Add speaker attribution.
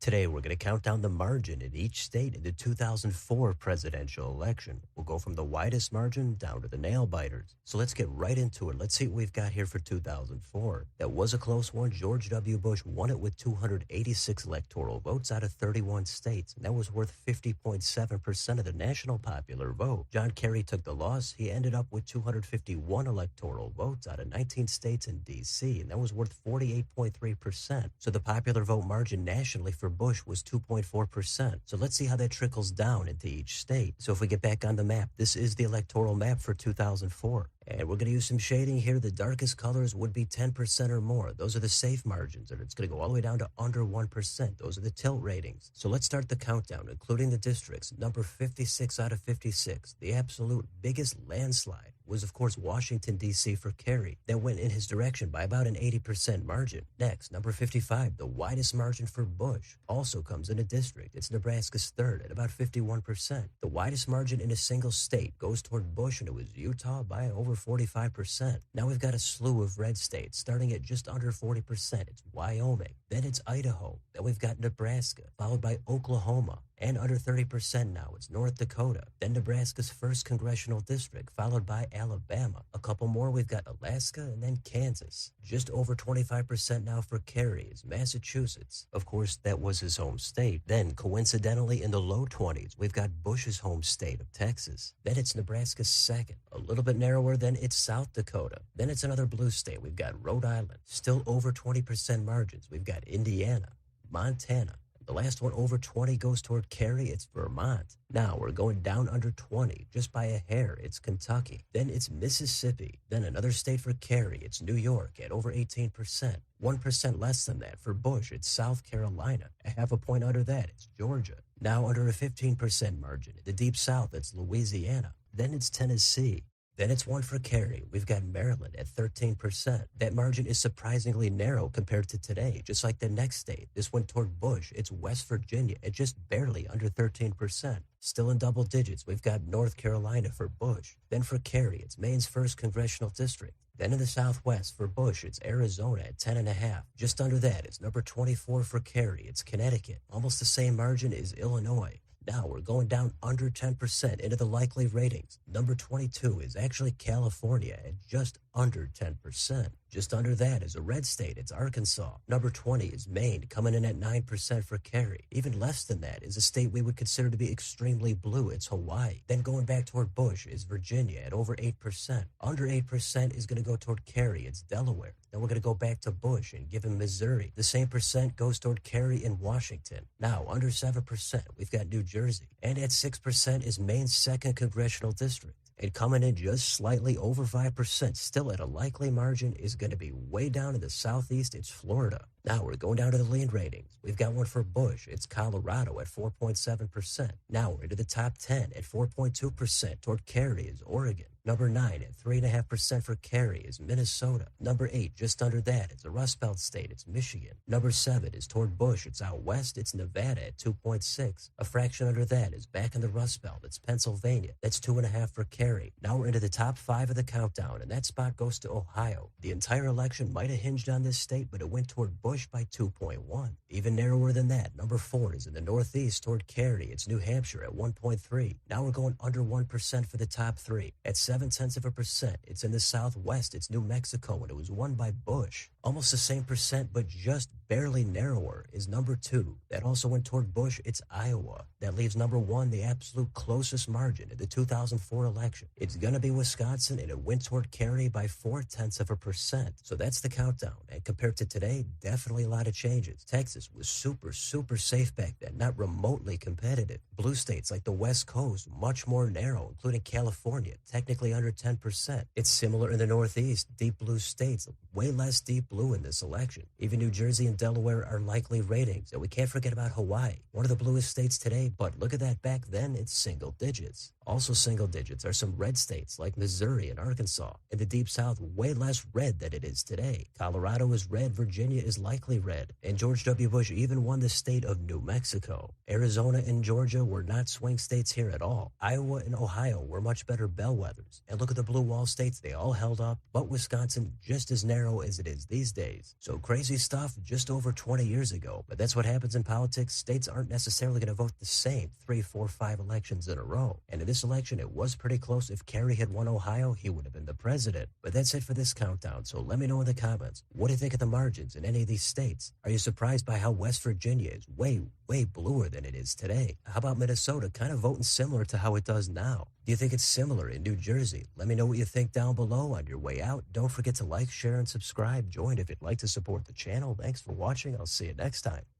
Speaker 1: Today, we're going to count down the margin in each state in the 2004 presidential election. We'll go from the widest margin down to the nail biters. So let's get right into it. Let's see what we've got here for 2004. That was a close one. George W. Bush won it with 286 electoral votes out of 31 states, and that was worth 50.7% of the national popular vote. John Kerry took the loss. He ended up with 251 electoral votes out of 19 states and D.C., and that was worth 48.3%. So the popular vote margin nationally for Bush was 2.4%. So let's see how that trickles down into each state. So if we get back on the map, this is the electoral map for 2004. And we're going to use some shading here. The darkest colors would be 10% or more. Those are the safe margins, and it's going to go all the way down to under 1%. Those are the tilt ratings. So let's start the countdown, including the districts. Number 56 out of 56, the absolute biggest landslide was, of course, Washington, D.C. for Kerry. That went in his direction by about an 80% margin. Next, number 55, the widest margin for Bush, also comes in a district. It's Nebraska's third at about 51%. The widest margin in a single state goes toward Bush, and it was Utah by over 45%. Now we've got a slew of red states, starting at just under 40%. It's Wyoming. Then it's Idaho. Then we've got Nebraska, followed by Oklahoma. And under 30% now, it's North Dakota. Then Nebraska's first congressional district, followed by Alabama. A couple more, we've got Alaska and then Kansas. Just over 25% now for Kerry is Massachusetts. Of course, that was his home state. Then, coincidentally, in the low 20s, we've got Bush's home state of Texas. Then it's Nebraska's second. A little bit narrower, then it's South Dakota. Then it's another blue state. We've got Rhode Island. Still over 20% margins. We've got Indiana, Montana. The last one over 20 goes toward Kerry. It's Vermont. Now we're going down under 20, just by a hair. It's Kentucky. Then it's Mississippi. Then another state for Kerry. It's New York at over 18%. 1% less than that for Bush. It's South Carolina. A half a point under that. It's Georgia. Now under a 15% margin. In the deep south, it's Louisiana. Then it's Tennessee. Then it's one for Kerry. We've got Maryland at 13%. That margin is surprisingly narrow compared to today, just like the next state. This went toward Bush. It's West Virginia at just barely under 13%. Still in double digits, we've got North Carolina for Bush. Then for Kerry, it's Maine's first congressional district. Then in the Southwest for Bush, it's Arizona at 10.5. Just under that, it's number 24 for Kerry. It's Connecticut. Almost the same margin as Illinois. Now we're going down under 10% into the likely ratings. Number 22 is actually California at just under 10%. Just under that is a red state. It's Arkansas. Number 20 is Maine, coming in at 9% for Kerry. Even less than that is a state we would consider to be extremely blue. It's Hawaii. Then going back toward Bush is Virginia at over 8%. Under 8% is going to go toward Kerry. It's Delaware. Then we're going to go back to Bush and give him Missouri. The same percent goes toward Kerry in Washington. Now, under 7%, we've got New Jersey. And at 6% is Maine's second congressional district. And coming in just slightly over 5%, still at a likely margin, is going to be way down in the southeast. It's Florida. Now we're going down to the lean ratings. We've got one for Bush. It's Colorado at 4.7%. Now we're into the top 10 at 4.2%. Toward Kerry is Oregon. Number 9 at 3.5% for Kerry is Minnesota. Number 8, just under that, it's a Rust Belt state. It's Michigan. Number 7 is toward Bush. It's out west. It's Nevada at 2.6. A fraction under that is back in the Rust Belt. It's Pennsylvania. That's 2.5 for Kerry. Now we're into the top 5 of the countdown, and that spot goes to Ohio. The entire election might have hinged on this state, but it went toward Bush by 2.1. Even narrower than that, number 4 is in the northeast toward Kerry. It's New Hampshire at 1.3. Now we're going under 1% for the top 3. At 0.7%, it's in the southwest. It's New Mexico, and it was won by Bush. Almost the same percent, but just barely narrower, is number 2. That also went toward Bush. It's Iowa. That leaves number 1, the absolute closest margin in the 2004 election. It's going to be Wisconsin, and it went toward Kerry by 0.4%. So that's the countdown. And compared to today, definitely a lot of changes. Texas was super safe back then, not remotely competitive. Blue states like the West Coast, much more narrow, including California, technically under 10%. It's similar in the Northeast, deep blue states, way less deep blue in this election. Even New Jersey and Delaware are likely ratings, and we can't forget about Hawaii, one of the bluest states today, but look at that, back then it's single digits. Also single digits are some red states like Missouri and Arkansas. In the Deep South, way less red than it is today. Colorado is red, Virginia is likely red, and George W. Bush even won the state of New Mexico. Arizona and Georgia were not swing states here at all. Iowa and Ohio were much better bellwethers. And look at the blue wall states, they all held up, but Wisconsin just as narrow as it is these days. So crazy stuff just over 20 years ago, but that's what happens in politics. States aren't necessarily going to vote the same 3, 4, 5 elections in a row. And in this election, it was pretty close. If Kerry had won Ohio, he would have been the president. But that's it for this countdown. So let me know in the comments, what do you think of the margins in any of these states? Are you surprised by how West Virginia is way bluer than it is today? How about Minnesota kind of voting similar to how it does now? Do you think it's similar in New Jersey? Let me know what you think down below. On your way out, don't forget to like, share, and subscribe. Join if you'd like to support the channel. Thanks for watching. I'll see you next time.